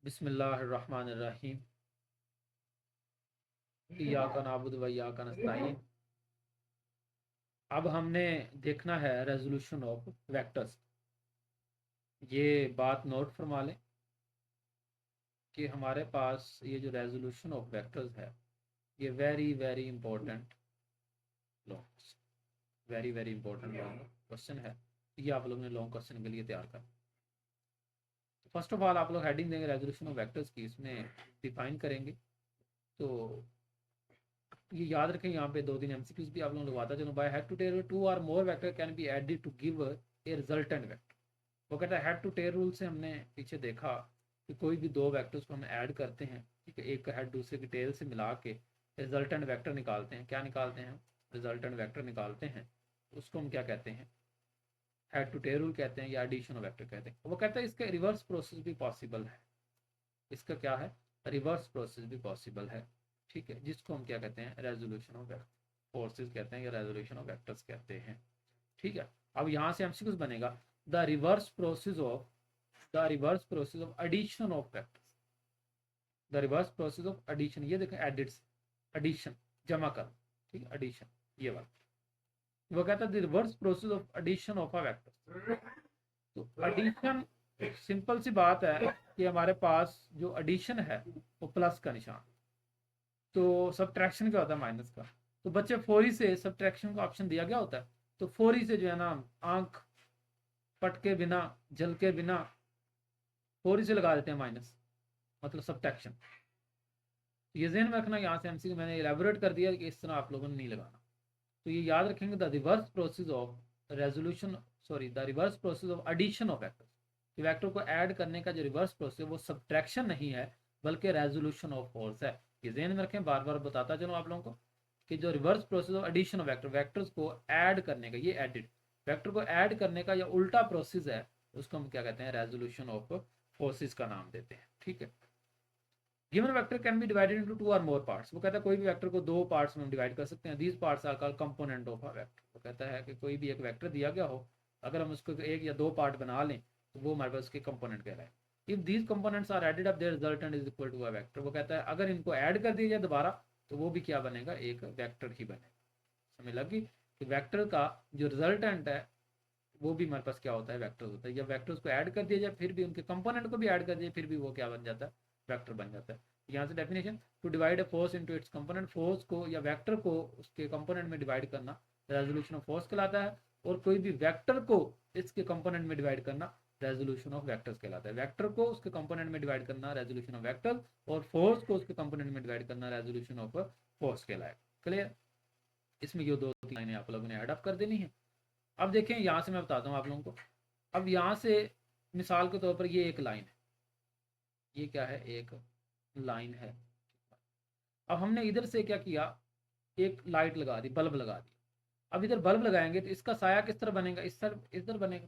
बिस्मिल्लाहिर्रहमानिर्रहीम। इय्याका नअबुदु व इय्याका नस्तईन। अब हमने देखना है रेजोल्यूशन ऑफ वेक्टर्स। ये बात नोट फरमा लें कि हमारे पास ये जो रेजोल्यूशन ऑफ वेक्टर्स है ये very very important long very very important long question है। ये आप लोगों ने लॉन्ग क्वेश्चन के लिए तैयार कर। फर्स्ट ऑफ ऑल आप लोग हेडिंग देंगे रेजोल्यूशन ऑफ वेक्टर्स की, इसमें डिफाइन करेंगे। तो ये याद रखें, यहाँ पे 2-3 एमसीक्यूज भी आप लोगों को लगवाता चलो। By head to tail two और more vector can be added to give a resultant vector. वो कहता है हैड टू टेयर रूल से हमने पीछे देखा कि कोई भी दो वेक्टर्स को हम ऐड करते हैं, ठीक है, एक का हेड दूसरे की टेल से मिला के रिजल्टेंट वेक्टर निकालते हैं। क्या निकालते हैं? रिजल्टेंट वेक्टर निकालते हैं। उसको हम क्या कहते हैं? हेड टू टेयर रूल कहते हैं या एडिशन ऑफ वेक्टर कहते हैं। वो कहता है इसका रिवर्स प्रोसेस भी पॉसिबल है। इसका क्या है? रिवर्स प्रोसेस भी पॉसिबल है, ठीक है, जिसको हम क्या कहते हैं? रेजोल्यूशन ऑफ फोर्सेस कहते हैं या रेजोल्यूशन ऑफ वेक्टर्स कहते हैं, ठीक है। अब यहाँ से एमसीक्यूज बनेगा the reverse process of addition of vectors. The reverse process of addition, ये देखें एडिट्स, एडिशन जमा कर, ठीक है, एडिशन ये वाला। वो कहता है the reverse process of addition of a vector. तो एडिशन सिंपल सी बात है कि हमारे पास जो एडिशन है वो प्लस का निशान, तो सब्ट्रैक्शन क्या होता है? माइनस का। तो बच्चे फोरी से सब्ट्रैक्शन का ऑप्शन दिया गया होता है, तो फोरी से जो है ना आंख पट के बिना जल के बिना फोरी से लगा देते हैं माइनस, मतलब सब्ट्रैक्शन। ये ज़हन में रखना, यहाँ से एमसीक्यू मैंने इलेबोरेट कर दिया कि इस तरह आप लोगों ने नहीं लगाना। तो ये याद रखेंगे the reverse process of resolution, sorry the reverse process of addition of vectors. कि वेक्टर को ऐड करने का जो रिवर्स प्रोसेस है वो सब्ट्रैक्शन नहीं है बल्कि रेजोल्यूशन ऑफ फोर्स है। ये ज़हन में रखें, बार बार बताता चलो आप लोगों को कि जो reverse process of addition of vector, vectors को ऐड करने का, ये एडिट वेक्टर को ऐड करने का या उल्टा प्रोसेस है, उसको हम क्या कहते हैं? रेजोल्यूशन ऑफ फोर्सेस का नाम देते हैं, ठीक है। Given vector can B divided into two और मोर पार्ट्स। वो कहता है कोई भी वेक्टर को दो पार्ट्स में हम डिवाइड कर सकते हैं। These parts are called component of a vector. वो कहता है कि कोई भी एक वेक्टर दिया गया हो, अगर हम उसको एक या दो पार्ट बना लें तो वो हमारे पास उसके कंपोनेंट कहलाए। If these components are added up their resultant is equal to a vector. वो कहता है अगर इनको ऐड कर दिया जाए दोबारा तो वो भी क्या बनेगा? एक वेक्टर ही बनेगा। समझ लगी कि वेक्टर का जो रिजल्टेंट है वो भी हमारे पास क्या होता है? वेक्टर होता है। जब वेक्टर्स को ऐड कर दिया जाए फिर भी उनके कंपोनेंट को भी ऐड कर दिया फिर भी वो क्या बन जाता है? वेक्टर बन जाता है। यहाँ से definition, to divide a force into its component, force को या वेक्टर को उसके कंपोनेंट में डिवाइड करना रेजोल्यूशन ऑफ फोर्स कहलाता है। और कोई भी वेक्टर को इसके कंपोनेंट में डिवाइड करना रेजोल्यूशन ऑफ वेक्टर्स कहलाता है। वेक्टर को उसके कंपोनेंट में डिवाइड करना रेजोल्यूशन ऑफ वेक्टर, और फोर्स को उसके कंपोनेंट में डिवाइड करना रेजोल्यूशन ऑफ फोर्स कहलाएगा। क्लियर? इसमें ये दो तीन लाइनें आप लोगों ने ऐड अप कर देनी है। अब देखें, यहाँ से मैं बताता हूँ आप लोगों को। अब यहाँ से मिसाल के तौर पर ये एक लाइन है, ये क्या है? एक लाइन है। अब हमने इधर से क्या किया? एक लाइट लगा दी, बल्ब लगा दी। अब इधर बल्ब लगाएंगे तो इसका साया किस तरह बनेगा? इस तरह इधर बनेगा।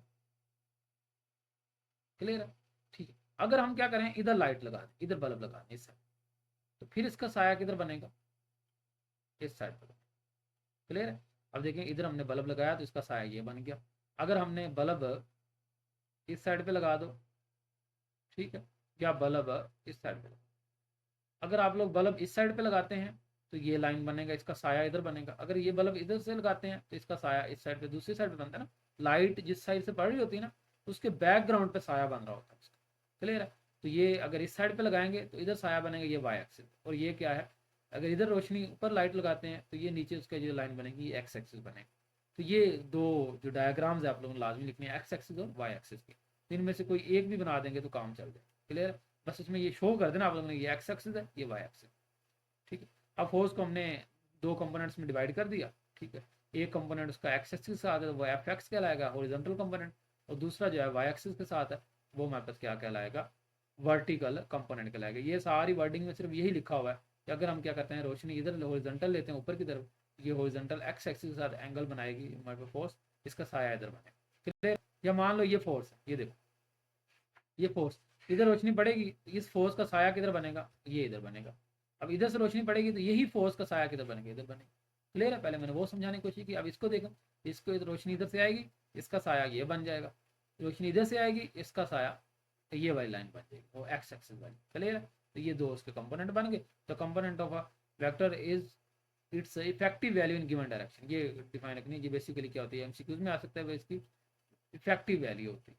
क्लियर है? ठीक है। अगर हम क्या करें, इधर लाइट लगा दें, इधर बल्ब लगा दें इस साइड, तो फिर इसका साया किधर बनेगा? इस साइड पर। क्लियर है? अब देखें, इधर हमने बल्ब लगाया तो इसका साया ये बन गया। अगर हमने बल्ब इस साइड पे लगा दो, ठीक है, या बल्ब इस साइड पे, अगर आप लोग बल्ब इस साइड पे लगाते हैं तो ये लाइन बनेगा, इसका साया इधर बनेगा। अगर ये बल्ब इधर से लगाते हैं तो इसका साया इस साइड पे, दूसरी साइड पे बनता है ना। लाइट जिस साइड से पड़ रही होती है ना, उसके बैकग्राउंड पे साया बन रहा होता है उसका। क्लियर है? तो ये अगर इस साइड पे लगाएंगे तो इधर साया बनेगा, ये वाई एक्सिस। और ये क्या है? अगर इधर रोशनी ऊपर लाइट लगाते हैं तो ये नीचे उसका जो लाइन बनेगी ये एक्स एक्सिस बनेगा। तो ये दो जो डायग्राम्स है आप लोगों ने लाजमी लिखने हैं, एक्स एक्सिस और वाई एक्सिस के। इनमें से कोई एक भी बना देंगे तो काम चल जाए। क्लियर है? बस इसमें ये शो कर देना आप लोगों ने, ये एक्स एक्सिस है, ये वाई एक्सिस, ठीक है। अब फोर्स को हमने दो कंपोनेंट्स में डिवाइड कर दिया, ठीक है। एक कंपोनेंट उसका एक्स एक्सिस के साथ है तो वो एफ एक्स कहलाएगा, हॉरिजॉन्टल कंपोनेंट। और दूसरा जो है वाई एक्सिस के साथ है, वो हमारे पास क्या कहलाएगा? वर्टिकल कंपोनेंट कहलाएगा। ये सारी वर्डिंग में सिर्फ यही लिखा हुआ है कि अगर हम क्या करते हैं, रोशनी इधर हॉरिजॉन्टल लेते हैं ऊपर की तरफ, ये हॉरिजॉन्टल एक्स एक्सिस के साथ एंगल बनाएगी हमारे पास फोर्स, इसका साया इधर बनेगा। क्लियर? या मान लो ये फोर्स है, ये देखो ये फोर्स, इधर रोशनी पड़ेगी, इस फोर्स का साया किधर बनेगा? ये इधर बनेगा। अब इधर से रोशनी पड़ेगी तो यही फोर्स का साया किधर बनेगा? इधर बनेगा। क्लियर है? पहले मैंने वो समझाने की कोशिश की, अब इसको देखो, इसको इधर रोशनी इधर से आएगी, इसका साया ये बन जाएगा। रोशनी इधर से आएगी, इसका साया ये वाली लाइन बन जाएगी, वो एक्स एक्सिस वाली, क्लियर है। तो ये दो उसके कंपोनेंट बन गए। तो component of a vector is it's effective value in given direction. ये डिफाइन रखनी है, ये बेसिकली क्या होती है, एमसीक्यूज में आ सकता है, इसकी इफेक्टिव वैल्यू होती है,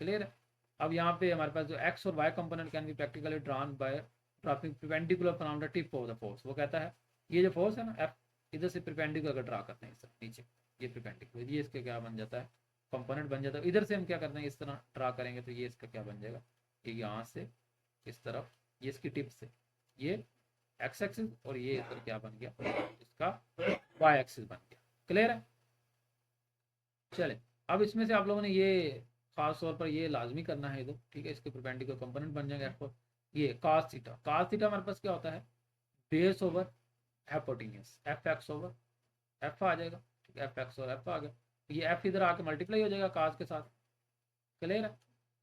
क्लियर है। अब यहाँ पे हमारे पास जो एक्स और y component can be practically drawn by dropping perpendicular from the tip of the force. वो कहता है ये जो फोर्स है ना एफ, इधर से परपेंडिकुलर अगर ड्रा करते हैं इस तरह नीचे, ये परपेंडिकुलर, ये इसके क्या बन जाता है, कंपोनेंट बन जाता है। इधर से हम क्या करते हैं, इस तरह ड्रा करेंगे तो ये इसका क्या बन जाएगा, ये यहाँ से इस तरफ, ये इसकी टिप से ये एक्स एक्सिस, और ये इधर क्या बन गया, इसका वाई एक्सिस बन गया, क्लियर है। चले, अब इसमें से आप लोगों ने ये खास तौर पर ये लाजमी करना है, तो ठीक है, इसके परपेंडिकुलर कंपोनेंट बन जाएंगे एफ, ये cos थीटा, cos थीटा हमारे पास क्या होता है, base over hypotenuse, F x over F आ जाएगा, ठीक है, एफ एक्स और एफ आ गया। ये एफ इधर आके मल्टीप्लाई हो जाएगा cos के साथ, क्लियर है।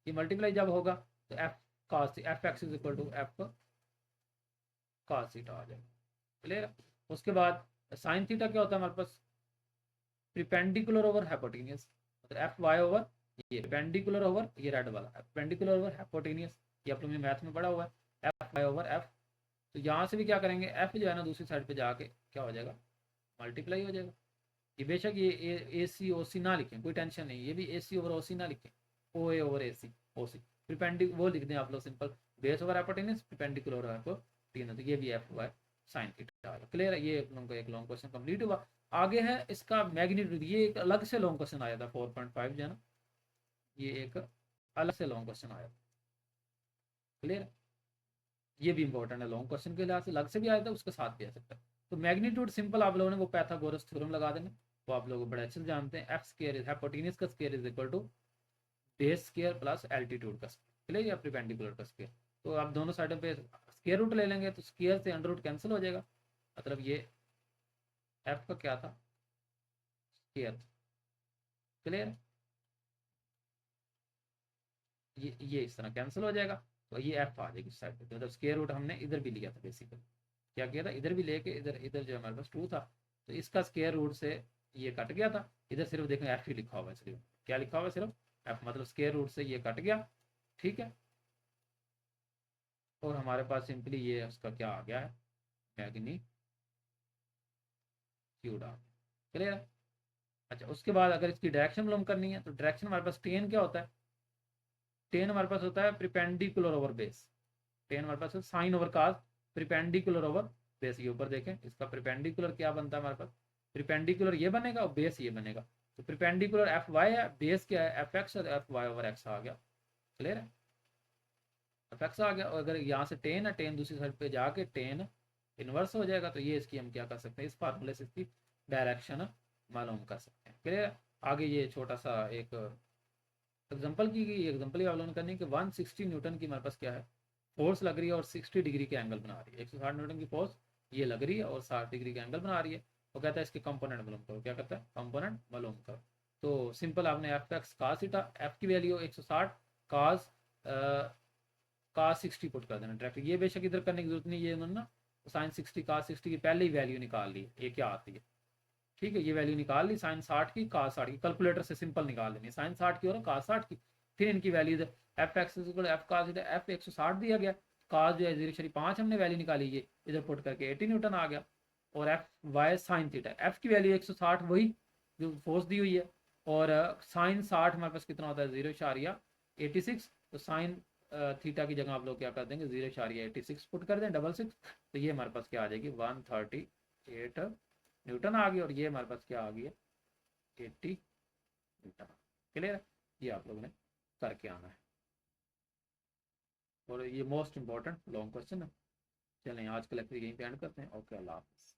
ये मल्टीप्लाई जब होगा तो F cos F x is equal to F cos theta आ जाएगा, क्लियर है। उसके बाद साइन थीटा क्या होता है हमारे पास, प्रिपेंडिकुलर ओवर हाइपोटेन्यूज, मतलब एफ वाई ओवर, ये परपेंडिकुलर ओवर, ये रेड वाला परपेंडिकुलर ओवर हाइपोटेन्यूज, ये आप लोगों ने मैथ में पढ़ा हुआ है, एफ वाई ओवर एफ। तो यहाँ से भी क्या करेंगे, एफ जो है ना दूसरी साइड पे जाके क्या हो जाएगा, मल्टीप्लाई हो जाएगा। ये बेशक ये ए सी ओ सी ना लिखें, कोई टेंशन नहीं, ये भी ए सी ओवर ओ सी ना लिखें, ओ ए ओवर ए सी ओ सी, प्रिपेंडिक वो लिख दें आप लोग simple, base over hypotenuse perpendicular over hypotenuse, तो ये भी F y sine theta, clear है। ये लोगों का एक लॉन्ग क्वेश्चन कंप्लीट हुआ। आगे है इसका मैग्नीट्यूड, ये एक अलग से लॉन्ग क्वेश्चन आया था 4.5 जो है ना, ये एक अलग से लॉन्ग क्वेश्चन आया था, क्लियर। ये भी इंपॉर्टेंट है, लॉन्ग क्वेश्चन के लिहाज से अलग से भी आया था, उसके साथ भी आ सकता है। तो मैग्नीट्यूड सिंपल आप लोगों ने वो पाइथागोरस थ्योरम लगा देना, वो आप लोग बड़े अच्छे से जानते हैं, एफ स्क्वायर इज हाइपोटेन्यूज का square is equal to base square plus altitude का स्क्वायर, क्लियर, या परपेंडिकुलर का स्क्वायर। तो आप दोनों साइडों पे स्क्वायर रूट ले लेंगे तो स्क्वायर से अंडर रूट कैंसिल हो जाएगा, मतलब ये एफ का क्या था, स्क्वायर, क्लियर। ये इस तरह कैंसिल हो जाएगा, तो ये एफ आ जाएगी साइड पे, मतलब स्क्वायर रूट हमने इधर भी लिया था, बेसिकली क्या किया था, इधर भी लेके इधर इधर जो हमारे पास 2 था, तो इसका स्क्वायर रूट से ये कट गया था, इधर सिर्फ देखो एफ ही लिखा हुआ है, सिर्फ क्या लिखा हुआ है, सिर्फ एफ, मतलब स्क्वायर रूट से ये कट गया, ठीक है। और हमारे पास सिंपली ये उसका क्या आ गया है, मैग्नीट्यूड आ गया, क्लियर है। अच्छा, उसके बाद अगर इसकी डायरेक्शन मालूम करनी है तो डायरेक्शन हमारे पास टेन क्या होता है, टेन हमारे पास होता है प्रिपेंडिकुलर ओवर बेस, टेन हमारे पास साइन ओवर काज प्रिपेंडिकुलर ओवर बेस। ये ऊपर देखें, इसका प्रिपेंडिकुलर क्या बनता है हमारे पास, प्रिपेंडिकुलर ये बनेगा और बेस ये बनेगा, तो प्रिपेंडिकुलर एफ वाई है, बेस क्या है एफ एक्स, और एफ वाई ओवर एक्स आ गया, क्लियर है, एफ एक्स आ गया। और अगर यहाँ से टेन है, टेन दूसरी साइड पे जाके टेन इनवर्स हो जाएगा, तो ये इसकी हम क्या कर सकते हैं, इस फार्मूले से इसकी डायरेक्शन मालूम कर सकते हैं, क्लियर है। आगे ये छोटा सा एक एग्जांपल की गई, एग्जांपल अवलोकन करने की, 160 न्यूटन की हमारे पास क्या है, फोर्स लग रही है और 60 डिग्री के एंगल बना रही है, 160 न्यूटन की फोर्स ये लग रही है और 60 डिग्री का एंगल बना रही है। वो कहता है इसके कंपोनेंट मालूम करो, क्या कहता है, कंपोनेंट मालूम करो। तो सिंपल आपने F x cos theta, F की वैल्यू 160, कास कास 60 पुट कर देना डायरेक्ट, ये बेशक इधर करने की जरूरत नहीं, ये उन्होंने ना साइन 60 कास 60 की पहले ही वैल्यू निकाल ली, ये क्या आती है, ठीक है, ये वैल्यू निकाल ली साइन 60 की कास 60 की, कैलकुलेटर से सिंपल निकाल लेनी, साइन 60 की और कास 60 की। फिर इनकी वैल्यू इधर एफ एक्स एफ कास एफ 160 दिया गया, कास जो है 0.5 हमने वैल्यू निकाली, ये इधर पुट करके 80 न्यूटन आ गया, और F y sine theta, F की वैल्यू 160 वही जो फोर्स दी हुई है, और साइन 60 हमारे पास कितना होता है 0.86, तो साइन थीटा की जगह आप लोग क्या कर देंगे 0.86 पुट कर दें, 66, तो ये हमारे पास क्या आ जाएगी 138 न्यूटन आ गई, और ये हमारे पास क्या आ गई है 80 न्यूटन, क्लियर है। ये आप लोगों ने करके आना है, और ये मोस्ट इंपॉर्टेंट लॉन्ग क्वेश्चन है। चलें आज का लेक्चर यहीं पे एंड करते हैं, ओके, अल्लाह हाफिज़।